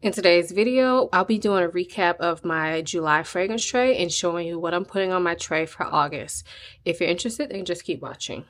In today's video, I'll be doing a recap of my July fragrance tray and showing you what I'm putting on my tray for August. If you're interested, then just keep watching.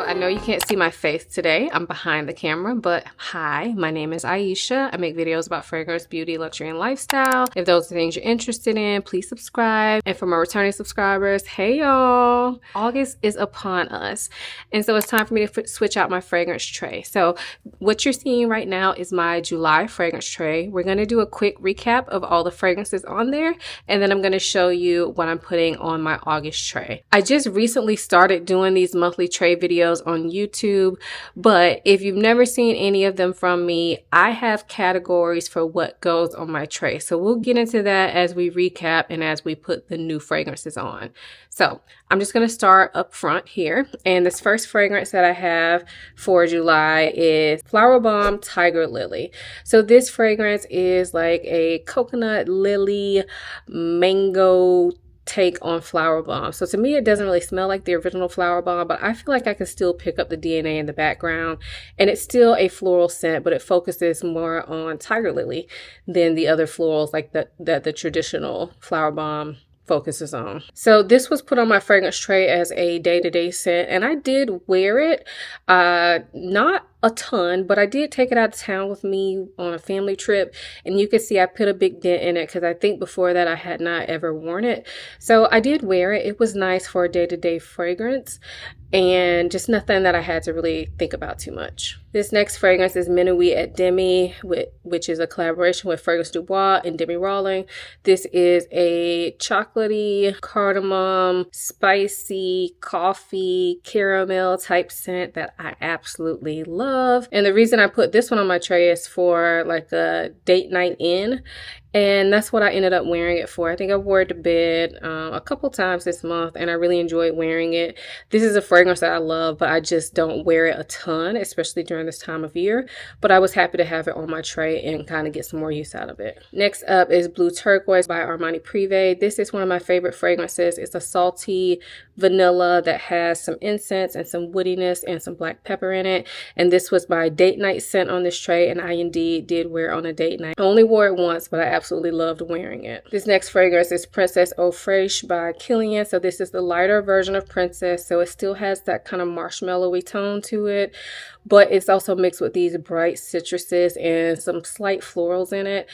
I know you can't see my face today. I'm behind the camera, but hi, my name is Ayesha. I make videos about fragrance, beauty, luxury, and lifestyle. If those are things you're interested in, please subscribe. And for my returning subscribers, hey y'all, August is upon us. And so it's time for me to switch out my fragrance tray. So what you're seeing right now is my July fragrance tray. We're gonna do a quick recap of all the fragrances on there, and then I'm gonna show you what I'm putting on my August tray. I just recently started doing these monthly tray videos on YouTube, but if you've never seen any of them from me, I have categories for what goes on my tray. So we'll get into that as we recap and as we put the new fragrances on. So I'm just going to start up front here. And this first fragrance that I have for July is Flower Bomb Tiger Lily. So this fragrance is like a coconut lily mango take on Flower Bomb. So to me, it doesn't really smell like the original Flower Bomb, but I feel like I can still pick up the DNA in the background, and it's still a floral scent, but it focuses more on Tiger Lily than the other florals like the traditional Flower Bomb focuses on. So this was put on my fragrance tray as a day-to-day scent, and I did wear it, not a ton, but I did take it out of town with me on a family trip, and you can see I put a big dent in it because I think before that I had not ever worn it. So I did wear it. It was nice for a day-to-day fragrance and just nothing that I had to really think about too much. This next fragrance is Minuit at Demi, which is a collaboration with Fragrance Du Bois and Demi Rawling. This is a chocolatey, cardamom, spicy, coffee, caramel type scent that I absolutely love. And the reason I put this one on my tray is for like a date night in. And that's what I ended up wearing it for. I think I wore it to bed a couple times this month, and I really enjoyed wearing it. This is a fragrance that I love, but I just don't wear it a ton, especially during this time of year. But I was happy to have it on my tray and kind of get some more use out of it. Next up is Blue Turquoise by Armani Privé. This is one of my favorite fragrances. It's a salty vanilla that has some incense and some woodiness and some black pepper in it. And this was my date night scent on this tray, and I indeed did wear it on a date night. I only wore it once, but I absolutely loved wearing it. This next fragrance is Princess Eau Fraiche by Guerlain. So this is the lighter version of Princess. So it still has that kind of marshmallowy tone to it, but it's also mixed with these bright citruses and some slight florals in it.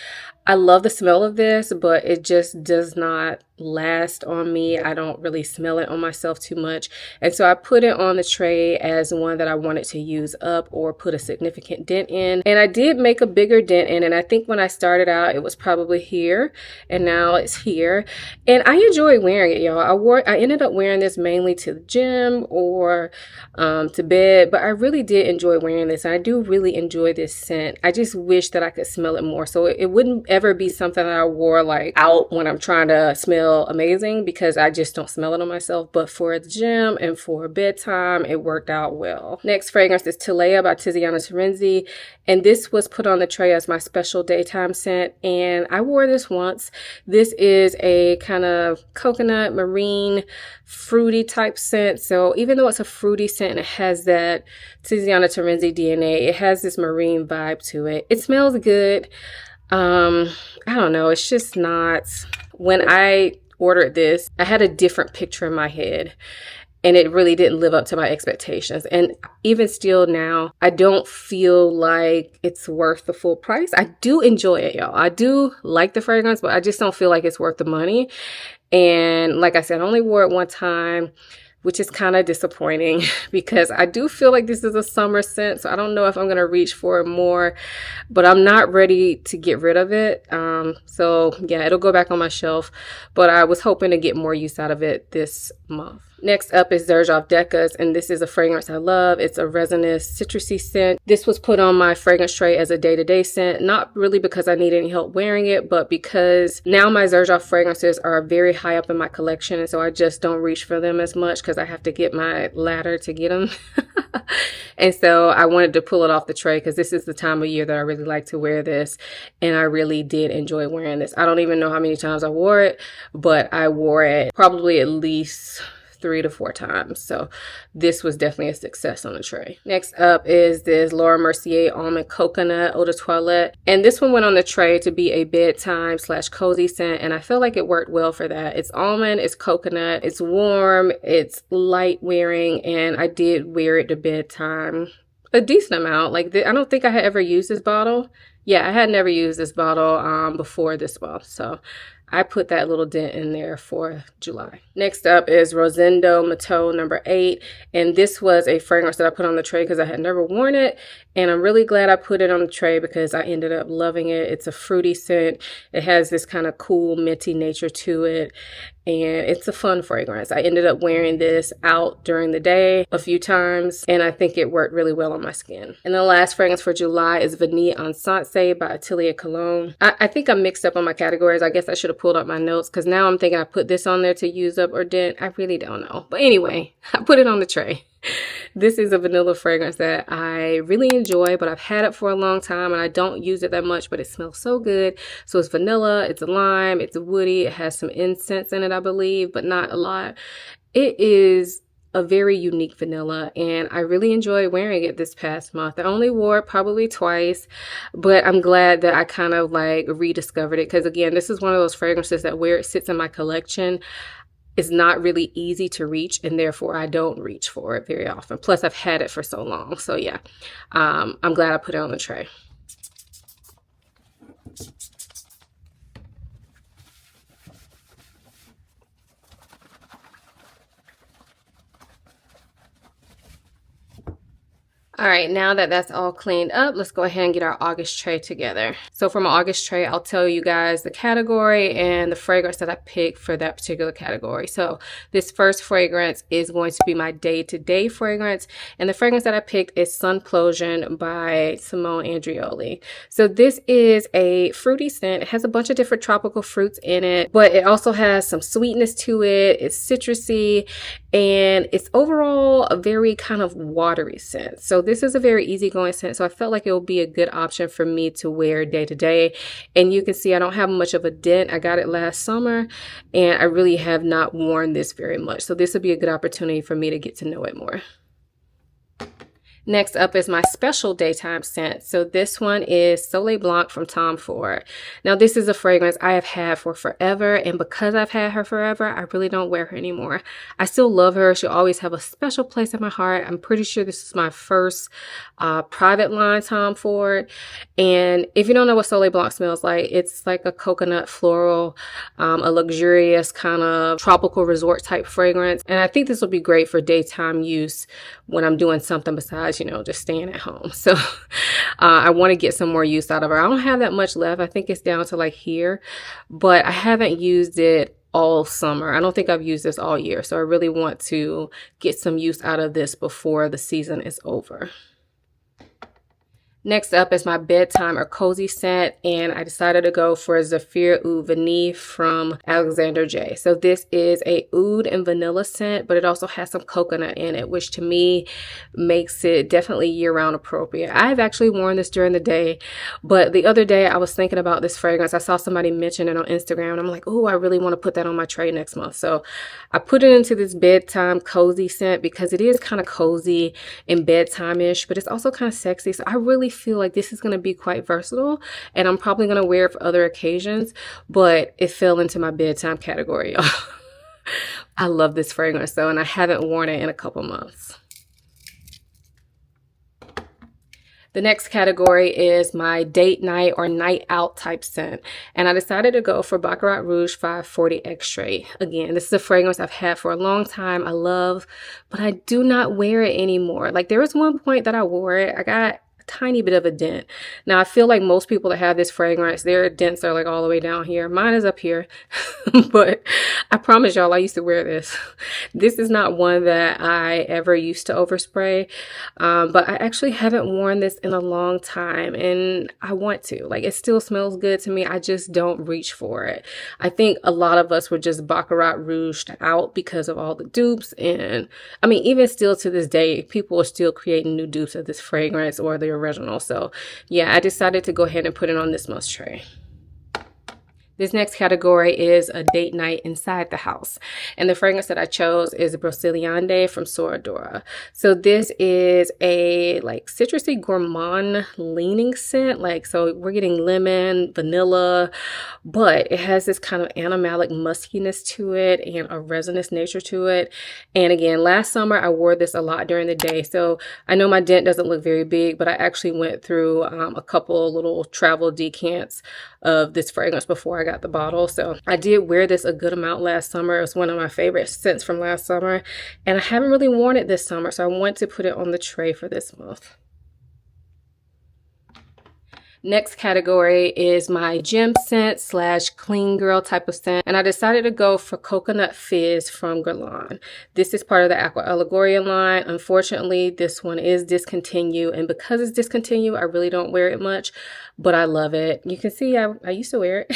I love the smell of this, but it just does not last on me. I don't really smell it on myself too much. And so I put it on the tray as one that I wanted to use up or put a significant dent in. And I did make a bigger dent in, and I think when I started out, it was probably here, and now it's here. And I enjoy wearing it, y'all. I ended up wearing this mainly to the gym or to bed, but I really did enjoy wearing this. And I do really enjoy this scent. I just wish that I could smell it more. So it wouldn't ever be something that I wore like out when I'm trying to smell amazing, because I just don't smell it on myself. But for the gym and for bedtime, it worked out well. Next fragrance is Atelier by Tiziana Terenzi, and this was put on the tray as my special daytime scent, and I wore this once. This is a kind of coconut, marine, fruity type scent. So even though it's a fruity scent and it has that Tiziana Terenzi DNA, it has this marine vibe to it. It smells good. I don't know. It's just not. When I ordered this, I had a different picture in my head, and it really didn't live up to my expectations. And even still now, I don't feel like it's worth the full price. I do enjoy it, y'all. I do like the fragrance, but I just don't feel like it's worth the money. And like I said, I only wore it one time, which is kind of disappointing because I do feel like this is a summer scent. So I don't know if I'm going to reach for it more, but I'm not ready to get rid of it. So yeah, it'll go back on my shelf, but I was hoping to get more use out of it this month. Next up is Xerjoff Decas, and this is a fragrance I love. It's a resinous citrusy scent. This was put on my fragrance tray as a day-to-day scent, not really because I need any help wearing it, but because now my Xerjoff fragrances are very high up in my collection, and so I just don't reach for them as much because I have to get my ladder to get them. And so I wanted to pull it off the tray because this is the time of year that I really like to wear this, and I really did enjoy wearing this. I don't even know how many times I wore it, but I wore it probably at least 3 to 4 times. So this was definitely a success on the tray. Next up is this Laura Mercier Almond Coconut Eau de Toilette. And this one went on the tray to be a bedtime / cozy scent. And I feel like it worked well for that. It's almond, it's coconut, it's warm, it's light wearing. And I did wear it to bedtime a decent amount. Like I don't think I had ever used this bottle. Yeah, I had never used this bottle before this month. So I put that little dent in there for July. Next up is Rosendo Mateau number 8. And this was a fragrance that I put on the tray because I had never worn it. And I'm really glad I put it on the tray because I ended up loving it. It's a fruity scent. It has this kind of cool minty nature to it. And it's a fun fragrance. I ended up wearing this out during the day a few times, and I think it worked really well on my skin. And the last fragrance for July is Vanille Insensée by Atelier Cologne. I think I'm mixed up on my categories. I guess I should have pulled up my notes because now I'm thinking I put this on there to use up or dent. I really don't know. But anyway, I put it on the tray. This is a vanilla fragrance that I really enjoy, but I've had it for a long time and I don't use it that much, but it smells so good. So it's vanilla, it's lime, it's woody, it has some incense in it, I believe, but not a lot. It is a very unique vanilla and I really enjoyed wearing it this past month. I only wore it probably twice, but I'm glad that I kind of like rediscovered it because again, this is one of those fragrances that where it sits in my collection is not really easy to reach, and therefore I don't reach for it very often. Plus, I've had it for so long. So yeah, I'm glad I put it on the tray. All right, now that that's all cleaned up, let's go ahead and get our August tray together. So from my August tray, I'll tell you guys the category and the fragrance that I picked for that particular category. So this first fragrance is going to be my day-to-day fragrance. And the fragrance that I picked is Sunplosion by Simone Andrioli. So this is a fruity scent. It has a bunch of different tropical fruits in it, but it also has some sweetness to it. It's citrusy, and it's overall a very kind of watery scent. So this is a very easygoing scent, so I felt like it would be a good option for me to wear day to day. And you can see I don't have much of a dent. I got it last summer, and I really have not worn this very much. So this would be a good opportunity for me to get to know it more. Next up is my special daytime scent. So this one is Soleil Blanc from Tom Ford. Now this is a fragrance I have had for forever, and because I've had her forever, I really don't wear her anymore. I still love her. She'll always have a special place in my heart. I'm pretty sure this is my first private line Tom Ford. And if you don't know what Soleil Blanc smells like, it's like a coconut floral, a luxurious kind of tropical resort type fragrance. And I think this will be great for daytime use when I'm doing something besides, you know, just staying at home. So I want to get some more use out of her. I don't have that much left. I think it's down to like here, but I haven't used it all summer. I don't think I've used this all year. So I really want to get some use out of this before the season is over. Next up is my bedtime or cozy scent, and I decided to go for Zephyr Oud Vanille from Alexander J. So this is a oud and vanilla scent, but it also has some coconut in it, which to me makes it definitely year-round appropriate. I've actually worn this during the day, but the other day I was thinking about this fragrance. I saw somebody mention it on Instagram, and I'm like, oh, I really want to put that on my tray next month. So I put it into this bedtime cozy scent because it is kind of cozy and bedtime-ish, but it's also kind of sexy. So I really feel like this is going to be quite versatile, and I'm probably going to wear it for other occasions, but it fell into my bedtime category, y'all. I love this fragrance though, and I haven't worn it in a couple months. The next category is my date night or night out type scent. And I decided to go for Baccarat Rouge 540 Extrait. Again, this is a fragrance I've had for a long time. I love, but I do not wear it anymore. Like there was one point that I wore it. I got a tiny bit of a dent. Now I feel like most people that have this fragrance, their dents are like all the way down here. Mine is up here, but I promise y'all, I used to wear this. This is not one that I ever used to overspray, but I actually haven't worn this in a long time, and I want to. Like, it still smells good to me. I just don't reach for it. I think a lot of us were just Baccarat rouged out because of all the dupes, and I mean, even still to this day, people are still creating new dupes of this fragrance or the original. So yeah, I decided to go ahead and put it on this must tray. This next category is a date night inside the house. And the fragrance that I chose is Broceliande from Soradora. So this is a like citrusy gourmand leaning scent. Like, so we're getting lemon, vanilla, but it has this kind of animalic muskiness to it and a resinous nature to it. And again, last summer I wore this a lot during the day. So I know my dent doesn't look very big, but I actually went through a couple little travel decants of this fragrance before I got the bottle. So I did wear this a good amount last summer. It was one of my favorite scents from last summer, and I haven't really worn it this summer, so I want to put it on the tray for this month. Next category is my gym scent / clean girl type of scent. And I decided to go for Coconut Fizz from Guerlain. This is part of the Aqua Allegoria line. Unfortunately, this one is discontinued. And because it's discontinued, I really don't wear it much, but I love it. You can see I used to wear it.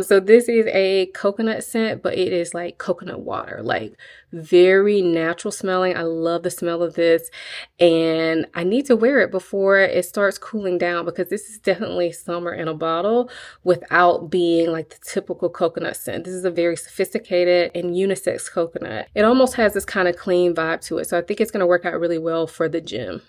So this is a coconut scent, but it is like coconut water, like very natural smelling. I love the smell of this, and I need to wear it before it starts cooling down because this is definitely summer in a bottle without being like the typical coconut scent. This is a very sophisticated and unisex coconut. It almost has this kind of clean vibe to it, so I think it's going to work out really well for the gym.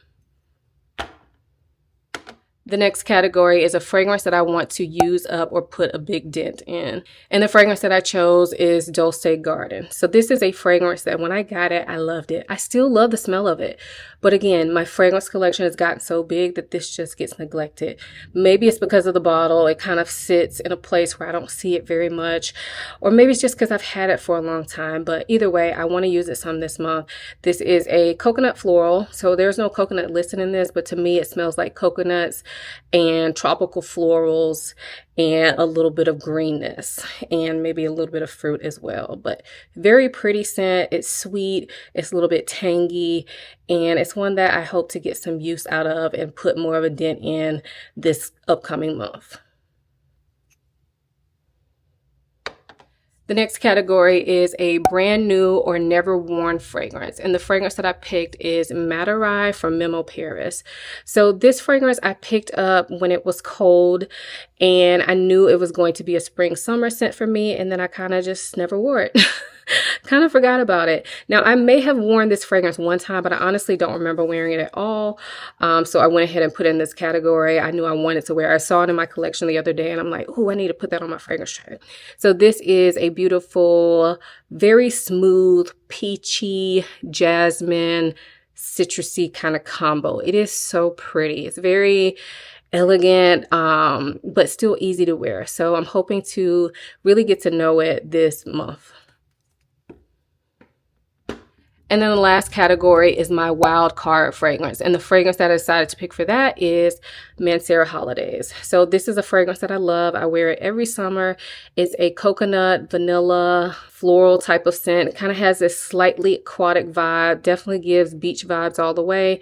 The next category is a fragrance that I want to use up or put a big dent in. And the fragrance that I chose is Dolce Garden. So this is a fragrance that when I got it, I loved it. I still love the smell of it. But again, my fragrance collection has gotten so big that this just gets neglected. Maybe it's because of the bottle. It kind of sits in a place where I don't see it very much. Or maybe it's just because I've had it for a long time. But either way, I want to use it some this month. This is a coconut floral. So there's no coconut listed in this, but to me, it smells like coconuts and tropical florals and a little bit of greenness and maybe a little bit of fruit as well. But very pretty scent. It's sweet, it's a little bit tangy, and it's one that I hope to get some use out of and put more of a dent in this upcoming month. The next category is a brand new or never worn fragrance. And the fragrance that I picked is Maderai from Memo Paris. So this fragrance I picked up when it was cold, and I knew it was going to be a spring summer scent for me. And then I kind of just never wore it. Kind of forgot about it. Now, I may have worn this fragrance one time, but I honestly don't remember wearing it at all. So I went ahead and put it in this category. I knew I wanted to wear it. I saw it in my collection the other day, and I'm like, oh, I need to put that on my fragrance tray. So this is a beautiful, very smooth, peachy, jasmine, citrusy kind of combo. It is so pretty. It's very elegant, but still easy to wear. So I'm hoping to really get to know it this month. And then the last category is my wild card fragrance. And the fragrance that I decided to pick for that is Mancera Holidays. So this is a fragrance that I love. I wear it every summer. It's a coconut, vanilla, floral type of scent. It kind of has this slightly aquatic vibe. Definitely gives beach vibes all the way.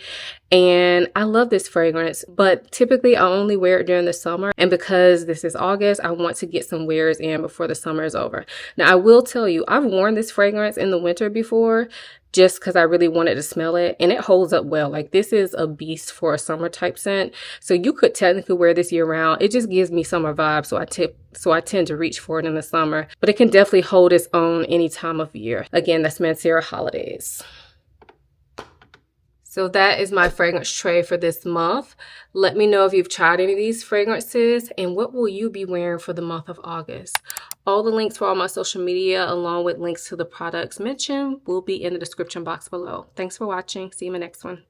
And I love this fragrance, but typically I only wear it during the summer. And because this is August, I want to get some wears in before the summer is over. Now, I will tell you, I've worn this fragrance in the winter before, just because I really wanted to smell it, and it holds up well. Like, this is a beast for a summer type scent. So you could technically wear this year round. It just gives me summer vibes, so I tend to reach for it in the summer, but it can definitely hold its own any time of year. Again, that's Mancera Holidays. So that is my fragrance tray for this month. Let me know if you've tried any of these fragrances and what will you be wearing for the month of August. All the links for all my social media along with links to the products mentioned will be in the description box below. Thanks for watching. See you in my next one.